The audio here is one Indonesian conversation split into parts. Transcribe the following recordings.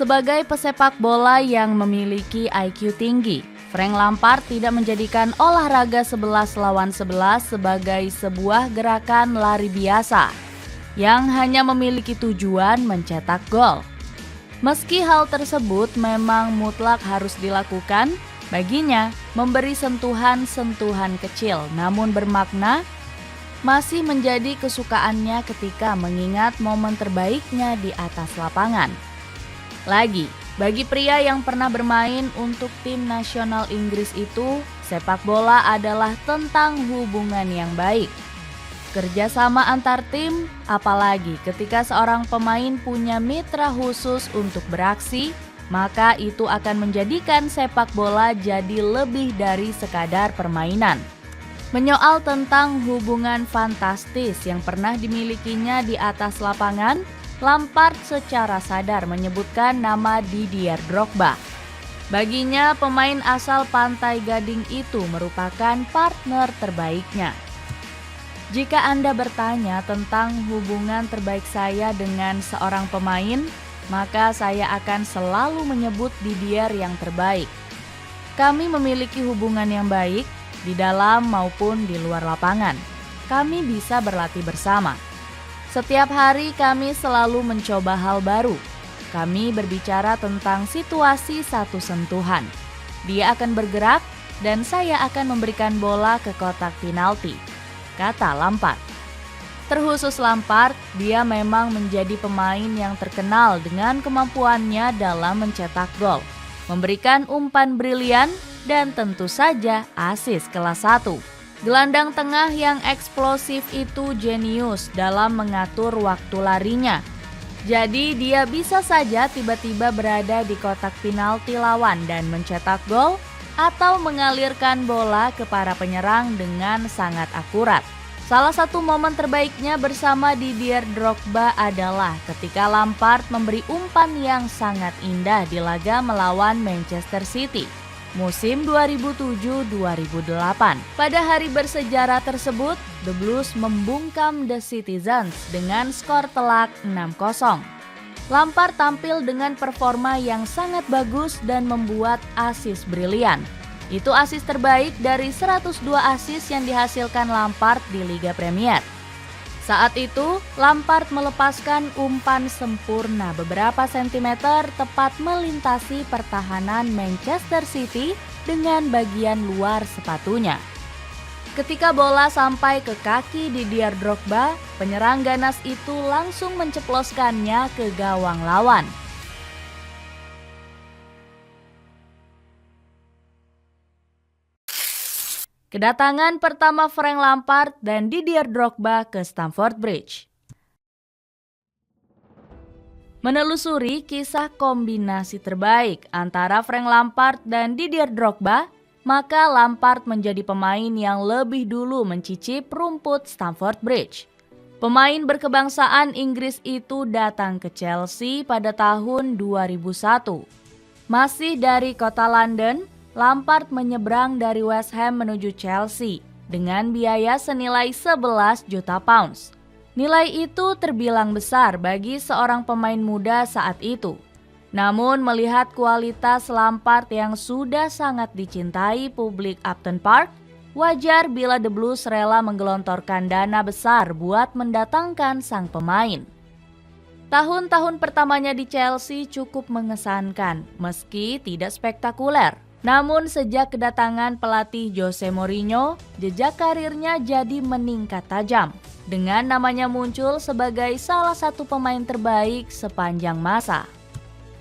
Sebagai pesepak bola yang memiliki IQ tinggi, Frank Lampard tidak menjadikan olahraga 11 lawan 11 sebagai sebuah gerakan lari biasa yang hanya memiliki tujuan mencetak gol. Meski hal tersebut memang mutlak harus dilakukan, baginya memberi sentuhan-sentuhan kecil namun bermakna masih menjadi kesukaannya ketika mengingat momen terbaiknya di atas lapangan. Lagi, bagi pria yang pernah bermain untuk tim nasional Inggris itu, sepak bola adalah tentang hubungan yang baik. Kerjasama antar tim, apalagi ketika seorang pemain punya mitra khusus untuk beraksi, maka itu akan menjadikan sepak bola jadi lebih dari sekadar permainan. Menyoal tentang hubungan fantastis yang pernah dimilikinya di atas lapangan, Lampard secara sadar menyebutkan nama Didier Drogba. Baginya, pemain asal Pantai Gading itu merupakan partner terbaiknya. Jika Anda bertanya tentang hubungan terbaik saya dengan seorang pemain, maka saya akan selalu menyebut Didier yang terbaik. Kami memiliki hubungan yang baik di dalam maupun di luar lapangan. Kami bisa berlatih bersama. Setiap hari kami selalu mencoba hal baru. Kami berbicara tentang situasi satu sentuhan. Dia akan bergerak dan saya akan memberikan bola ke kotak penalti, kata Lampard. Terkhusus Lampard, dia memang menjadi pemain yang terkenal dengan kemampuannya dalam mencetak gol, memberikan umpan brilian, dan tentu saja asis kelas 1. Gelandang tengah yang eksplosif itu jenius dalam mengatur waktu larinya. Jadi dia bisa saja tiba-tiba berada di kotak penalti lawan dan mencetak gol atau mengalirkan bola ke para penyerang dengan sangat akurat. Salah satu momen terbaiknya bersama Didier Drogba adalah ketika Lampard memberi umpan yang sangat indah di laga melawan Manchester City musim 2007-2008. Pada hari bersejarah tersebut, The Blues membungkam The Citizens dengan skor telak 6-0. Lampard tampil dengan performa yang sangat bagus dan membuat asis brilian. Itu asis terbaik dari 102 asis yang dihasilkan Lampard di Liga Premier. Saat itu, Lampard melepaskan umpan sempurna beberapa sentimeter tepat melintasi pertahanan Manchester City dengan bagian luar sepatunya. Ketika bola sampai ke kaki Didier Drogba, penyerang ganas itu langsung menceploskannya ke gawang lawan. Kedatangan pertama Frank Lampard dan Didier Drogba ke Stamford Bridge. Menelusuri kisah kombinasi terbaik antara Frank Lampard dan Didier Drogba, maka Lampard menjadi pemain yang lebih dulu mencicip rumput Stamford Bridge. Pemain berkebangsaan Inggris itu datang ke Chelsea pada tahun 2001. Masih dari kota London, Lampard menyeberang dari West Ham menuju Chelsea dengan biaya senilai 11 juta pounds. Nilai itu terbilang besar bagi seorang pemain muda saat itu. Namun melihat kualitas Lampard yang sudah sangat dicintai publik Upton Park, wajar bila The Blues rela menggelontorkan dana besar buat mendatangkan sang pemain. Tahun-tahun pertamanya di Chelsea cukup mengesankan meski tidak spektakuler. Namun sejak kedatangan pelatih Jose Mourinho, jejak karirnya jadi meningkat tajam. Dengan namanya muncul sebagai salah satu pemain terbaik sepanjang masa.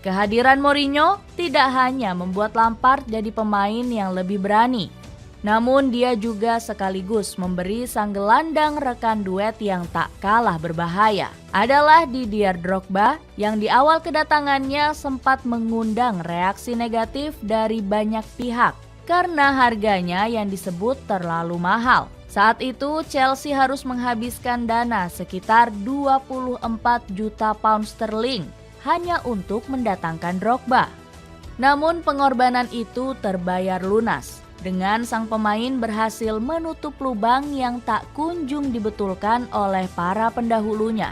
Kehadiran Mourinho tidak hanya membuat Lampard jadi pemain yang lebih berani, namun dia juga sekaligus memberi sang gelandang rekan duet yang tak kalah berbahaya. Adalah Didier Drogba yang di awal kedatangannya sempat mengundang reaksi negatif dari banyak pihak karena harganya yang disebut terlalu mahal. Saat itu Chelsea harus menghabiskan dana sekitar 24 juta pound sterling hanya untuk mendatangkan Drogba. Namun pengorbanan itu terbayar lunas dengan sang pemain berhasil menutup lubang yang tak kunjung dibetulkan oleh para pendahulunya,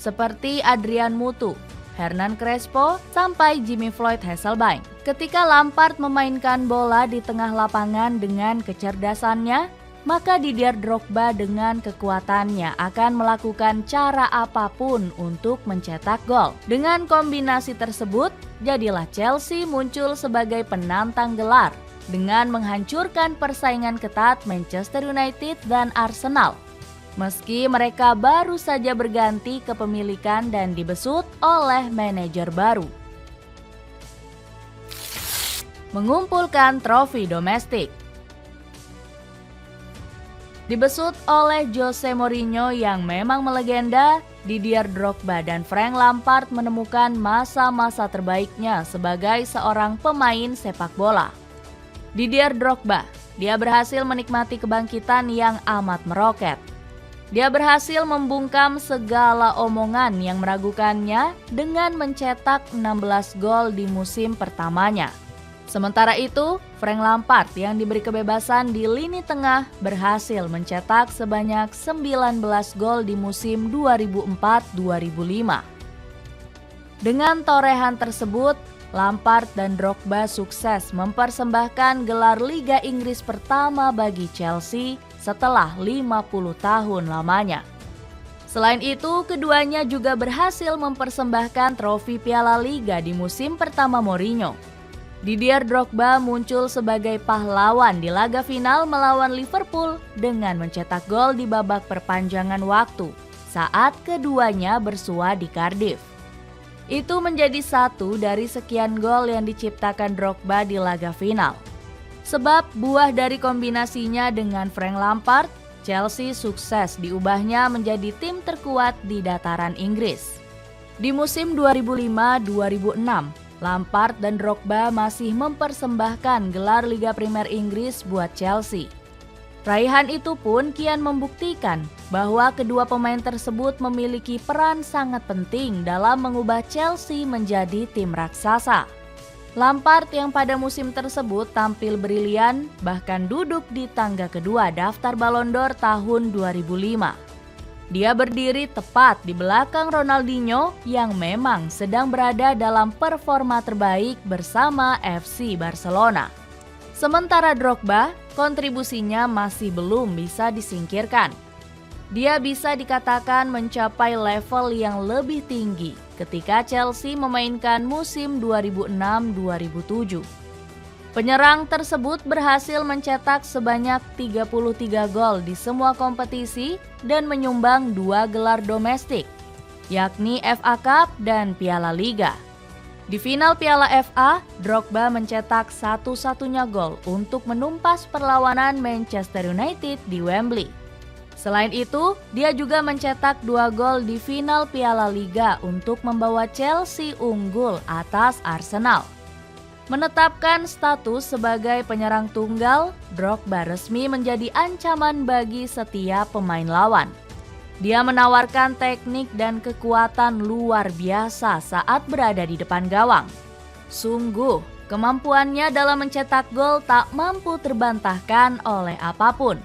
seperti Adrian Mutu, Hernan Crespo, sampai Jimmy Floyd Hasselbaink. Ketika Lampard memainkan bola di tengah lapangan dengan kecerdasannya, maka Didier Drogba dengan kekuatannya akan melakukan cara apapun untuk mencetak gol. Dengan kombinasi tersebut, jadilah Chelsea muncul sebagai penantang gelar dengan menghancurkan persaingan ketat Manchester United dan Arsenal. Meski mereka baru saja berganti kepemilikan dan dibesut oleh manajer baru. Mengumpulkan trofi domestik. Dibesut oleh Jose Mourinho yang memang melegenda, Didier Drogba dan Frank Lampard menemukan masa-masa terbaiknya sebagai seorang pemain sepak bola. Didier Drogba, dia berhasil menikmati kebangkitan yang amat meroket. Dia berhasil membungkam segala omongan yang meragukannya dengan mencetak 16 gol di musim pertamanya. Sementara itu, Frank Lampard yang diberi kebebasan di lini tengah berhasil mencetak sebanyak 19 gol di musim 2004-2005. Dengan torehan tersebut, Lampard dan Drogba sukses mempersembahkan gelar Liga Inggris pertama bagi Chelsea setelah 50 tahun lamanya. Selain itu, keduanya juga berhasil mempersembahkan trofi Piala Liga di musim pertama Mourinho. Didier Drogba muncul sebagai pahlawan di laga final melawan Liverpool dengan mencetak gol di babak perpanjangan waktu saat keduanya bersua di Cardiff. Itu menjadi satu dari sekian gol yang diciptakan Drogba di laga final. Sebab buah dari kombinasinya dengan Frank Lampard, Chelsea sukses diubahnya menjadi tim terkuat di dataran Inggris. Di musim 2005-2006, Lampard dan Drogba masih mempersembahkan gelar Liga Premier Inggris buat Chelsea. Raihan itu pun kian membuktikan bahwa kedua pemain tersebut memiliki peran sangat penting dalam mengubah Chelsea menjadi tim raksasa. Lampard yang pada musim tersebut tampil brilian bahkan duduk di tangga kedua daftar Ballon d'Or tahun 2005. Dia berdiri tepat di belakang Ronaldinho yang memang sedang berada dalam performa terbaik bersama FC Barcelona. Sementara Drogba, kontribusinya masih belum bisa disingkirkan. Dia bisa dikatakan mencapai level yang lebih tinggi ketika Chelsea memainkan musim 2006-2007. Penyerang tersebut berhasil mencetak sebanyak 33 gol di semua kompetisi dan menyumbang 2 gelar domestik, yakni FA Cup dan Piala Liga. Di final Piala FA, Drogba mencetak satu-satunya gol untuk menumpas perlawanan Manchester United di Wembley. Selain itu, dia juga mencetak 2 gol di final Piala Liga untuk membawa Chelsea unggul atas Arsenal. Menetapkan status sebagai penyerang tunggal, Drogba resmi menjadi ancaman bagi setiap pemain lawan. Dia menawarkan teknik dan kekuatan luar biasa saat berada di depan gawang. Sungguh, kemampuannya dalam mencetak gol tak mampu terbantahkan oleh apapun.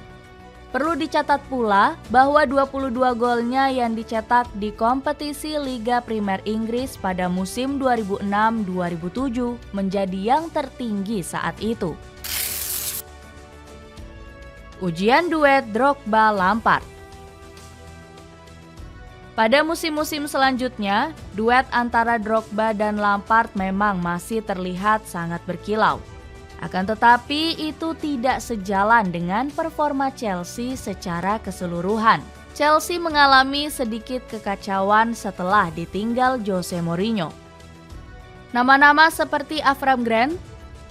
Perlu dicatat pula bahwa 22 golnya yang dicetak di kompetisi Liga Premier Inggris pada musim 2006-2007 menjadi yang tertinggi saat itu. Ujian duet Drogba-Lampard. Pada musim-musim selanjutnya, duet antara Drogba dan Lampard memang masih terlihat sangat berkilau. Akan tetapi itu tidak sejalan dengan performa Chelsea secara keseluruhan. Chelsea mengalami sedikit kekacauan setelah ditinggal Jose Mourinho. Nama-nama seperti Avram Grant,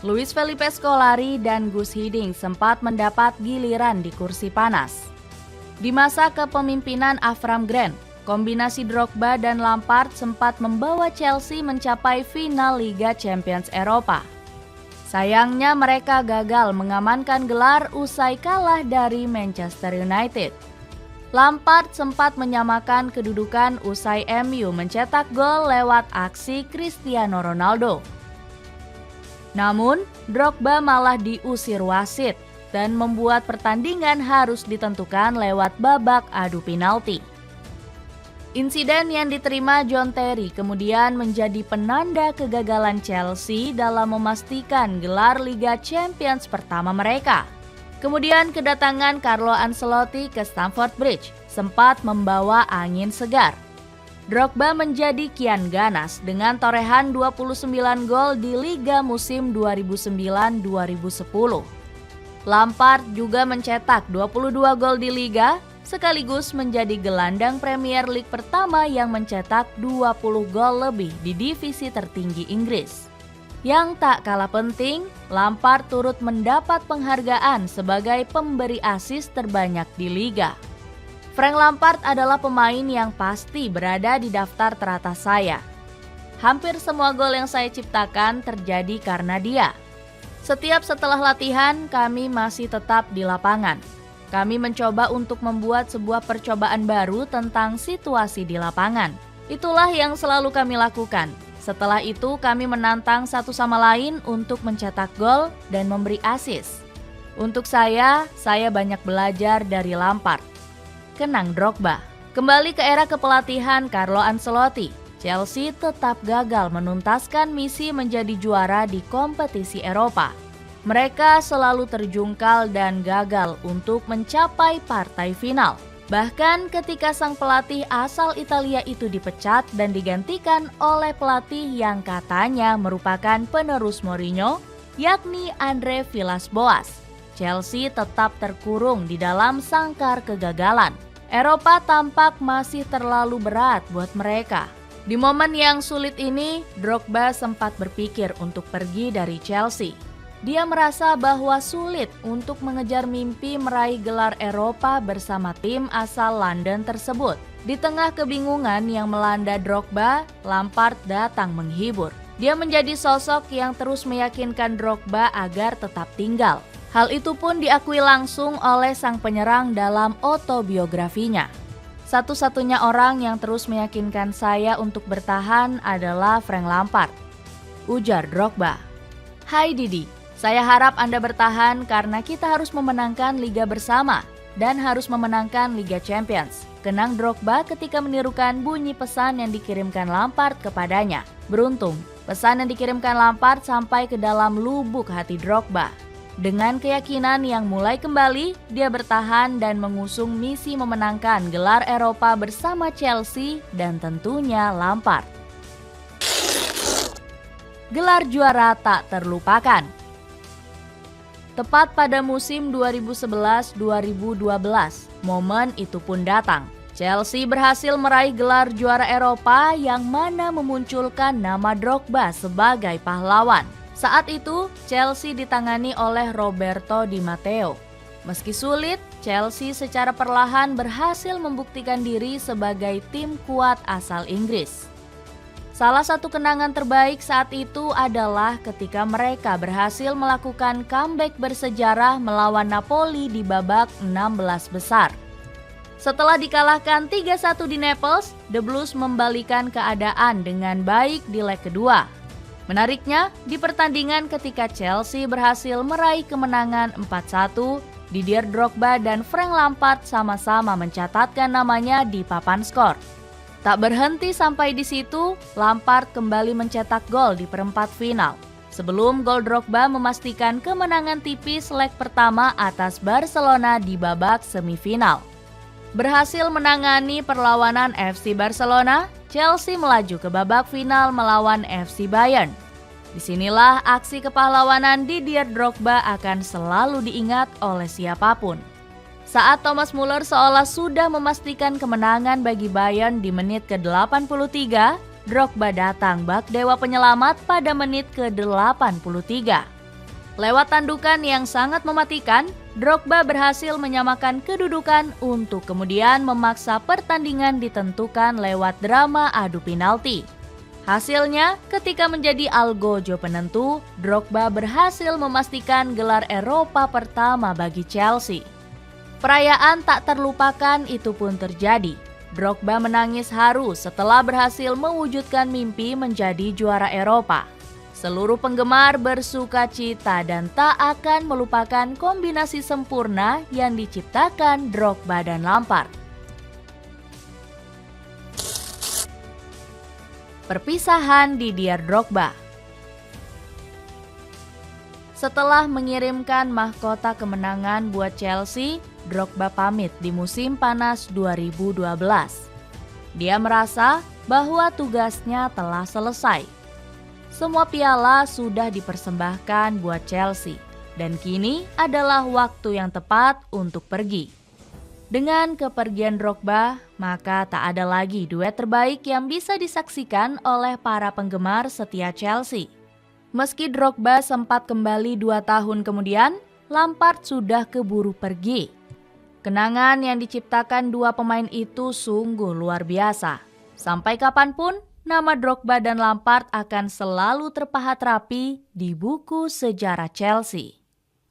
Luis Felipe Scolari, dan Guus Hiddink sempat mendapat giliran di kursi panas. Di masa kepemimpinan Avram Grant, kombinasi Drogba dan Lampard sempat membawa Chelsea mencapai final Liga Champions Eropa. Sayangnya mereka gagal mengamankan gelar usai kalah dari Manchester United. Lampard sempat menyamakan kedudukan usai MU mencetak gol lewat aksi Cristiano Ronaldo. Namun, Drogba malah diusir wasit dan membuat pertandingan harus ditentukan lewat babak adu penalti. Insiden yang diterima John Terry kemudian menjadi penanda kegagalan Chelsea dalam memastikan gelar Liga Champions pertama mereka. Kemudian kedatangan Carlo Ancelotti ke Stamford Bridge sempat membawa angin segar. Drogba menjadi kian ganas dengan torehan 29 gol di Liga musim 2009-2010. Lampard juga mencetak 22 gol di Liga, sekaligus menjadi gelandang Premier League pertama yang mencetak 20 gol lebih di divisi tertinggi Inggris. Yang tak kalah penting, Lampard turut mendapat penghargaan sebagai pemberi assist terbanyak di Liga. Frank Lampard adalah pemain yang pasti berada di daftar teratas saya. Hampir semua gol yang saya ciptakan terjadi karena dia. Setiap setelah latihan, kami masih tetap di lapangan. Kami mencoba untuk membuat sebuah percobaan baru tentang situasi di lapangan. Itulah yang selalu kami lakukan. Setelah itu kami menantang satu sama lain untuk mencetak gol dan memberi assist. Untuk saya banyak belajar dari Lampard. Kenang Drogba. Kembali ke era kepelatihan Carlo Ancelotti, Chelsea tetap gagal menuntaskan misi menjadi juara di kompetisi Eropa. Mereka selalu terjungkal dan gagal untuk mencapai partai final. Bahkan ketika sang pelatih asal Italia itu dipecat dan digantikan oleh pelatih yang katanya merupakan penerus Mourinho, yakni Andre Villas-Boas, Chelsea tetap terkurung di dalam sangkar kegagalan. Eropa tampak masih terlalu berat buat mereka. Di momen yang sulit ini, Drogba sempat berpikir untuk pergi dari Chelsea. Dia merasa bahwa sulit untuk mengejar mimpi meraih gelar Eropa bersama tim asal London tersebut. Di tengah kebingungan yang melanda Drogba, Lampard datang menghibur. Dia menjadi sosok yang terus meyakinkan Drogba agar tetap tinggal. Hal itu pun diakui langsung oleh sang penyerang dalam autobiografinya. Satu-satunya orang yang terus meyakinkan saya untuk bertahan adalah Frank Lampard, ujar Drogba. Hai Didi, saya harap Anda bertahan karena kita harus memenangkan Liga bersama dan harus memenangkan Liga Champions. Kenang Drogba ketika menirukan bunyi pesan yang dikirimkan Lampard kepadanya. Beruntung, pesan yang dikirimkan Lampard sampai ke dalam lubuk hati Drogba. Dengan keyakinan yang mulai kembali, dia bertahan dan mengusung misi memenangkan gelar Eropa bersama Chelsea dan tentunya Lampard. Gelar juara tak terlupakan. Tepat pada musim 2011-2012, momen itu pun datang. Chelsea berhasil meraih gelar juara Eropa yang mana memunculkan nama Drogba sebagai pahlawan. Saat itu, Chelsea ditangani oleh Roberto Di Matteo. Meski sulit, Chelsea secara perlahan berhasil membuktikan diri sebagai tim kuat asal Inggris. Salah satu kenangan terbaik saat itu adalah ketika mereka berhasil melakukan comeback bersejarah melawan Napoli di babak 16 besar. Setelah dikalahkan 3-1 di Naples, The Blues membalikan keadaan dengan baik di leg kedua. Menariknya, di pertandingan ketika Chelsea berhasil meraih kemenangan 4-1, Didier Drogba dan Frank Lampard sama-sama mencatatkan namanya di papan skor. Tak berhenti sampai di situ, Lampard kembali mencetak gol di perempat final. Sebelum gol Drogba memastikan kemenangan tipis leg pertama atas Barcelona di babak semifinal. Berhasil menangani perlawanan FC Barcelona, Chelsea melaju ke babak final melawan FC Bayern. Disinilah aksi kepahlawanan Didier Drogba akan selalu diingat oleh siapapun. Saat Thomas Muller seolah sudah memastikan kemenangan bagi Bayern di menit ke-83, Drogba datang bak dewa penyelamat pada menit ke-83. Lewat tandukan yang sangat mematikan, Drogba berhasil menyamakan kedudukan untuk kemudian memaksa pertandingan ditentukan lewat drama adu penalti. Hasilnya, ketika menjadi algojo penentu, Drogba berhasil memastikan gelar Eropa pertama bagi Chelsea. Perayaan tak terlupakan itu pun terjadi. Drogba menangis haru setelah berhasil mewujudkan mimpi menjadi juara Eropa. Seluruh penggemar bersuka cita dan tak akan melupakan kombinasi sempurna yang diciptakan Drogba dan Lampard. Perpisahan Didier Drogba. Setelah mengirimkan mahkota kemenangan buat Chelsea, Drogba pamit di musim panas 2012. Dia merasa bahwa tugasnya telah selesai. Semua piala sudah dipersembahkan buat Chelsea, dan kini adalah waktu yang tepat untuk pergi. Dengan kepergian Drogba, maka tak ada lagi duet terbaik yang bisa disaksikan oleh para penggemar setia Chelsea. Meski Drogba sempat kembali 2 tahun kemudian, Lampard sudah keburu pergi. Kenangan yang diciptakan dua pemain itu sungguh luar biasa. Sampai kapanpun, nama Drogba dan Lampard akan selalu terpahat rapi di buku sejarah Chelsea.